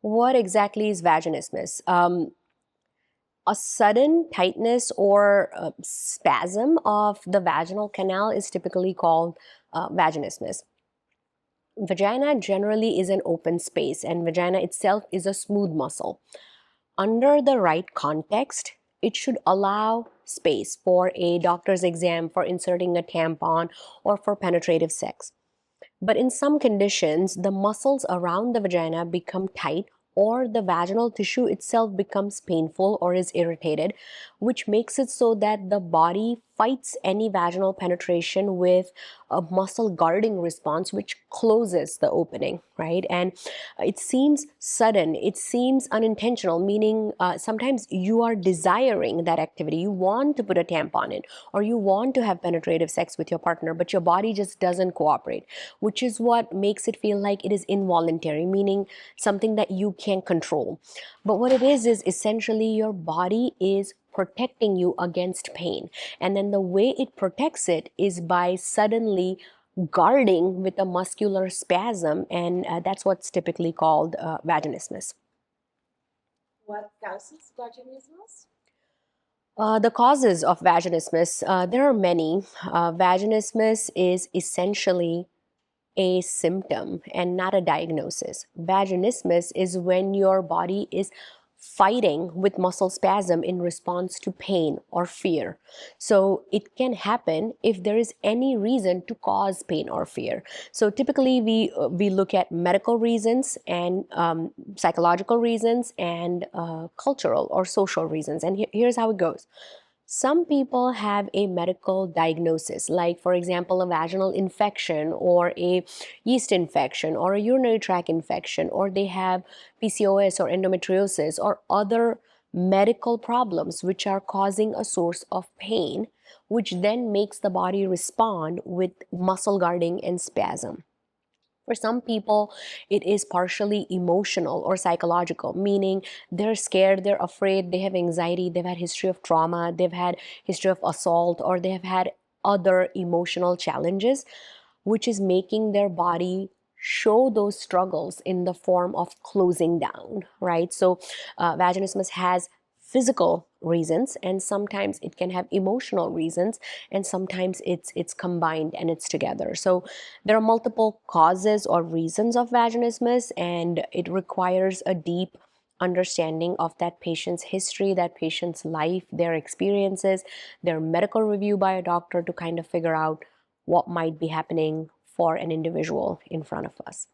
What exactly is vaginismus? A sudden tightness or spasm of the vaginal canal is typically called vaginismus. Vagina generally is an open space, and vagina itself is a smooth muscle. Under the right context, it should allow space for a doctor's exam, for inserting a tampon, or for penetrative sex. But in some conditions, the muscles around the vagina become tight, or the vaginal tissue itself becomes painful or is irritated, which makes it so that the body fights any vaginal penetration with a muscle guarding response, which closes the opening, right? And it seems sudden, it seems unintentional, meaning sometimes you are desiring that activity. You want to put a tampon in, or you want to have penetrative sex with your partner, but your body just doesn't cooperate, which is what makes it feel like it is involuntary, meaning something that you can't control. But what it is essentially your body is protecting you against pain. And then the way it protects it is by suddenly guarding with a muscular spasm, and that's what's typically called vaginismus. What causes vaginismus? The causes of vaginismus, there are many. Vaginismus is essentially a symptom and not a diagnosis. Vaginismus is when your body is fighting with muscle spasm in response to pain or fear. So it can happen if there is any reason to cause pain or fear. So typically we look at medical reasons and psychological reasons and cultural or social reasons. And here's how it goes. Some people have a medical diagnosis, like, for example, a vaginal infection or a yeast infection or a urinary tract infection, or they have PCOS or endometriosis or other medical problems which are causing a source of pain, which then makes the body respond with muscle guarding and spasm. For some people, it is partially emotional or psychological, meaning they're scared, they're afraid, they have anxiety, they've had history of trauma, they've had history of assault, or they have had other emotional challenges, which is making their body show those struggles in the form of closing down, right? So vaginismus has physical reasons, and sometimes it can have emotional reasons, and sometimes it's combined and it's together. So there are multiple causes or reasons of vaginismus, and it requires a deep understanding of that patient's history, that patient's life, their experiences, their medical review by a doctor to kind of figure out what might be happening for an individual in front of us.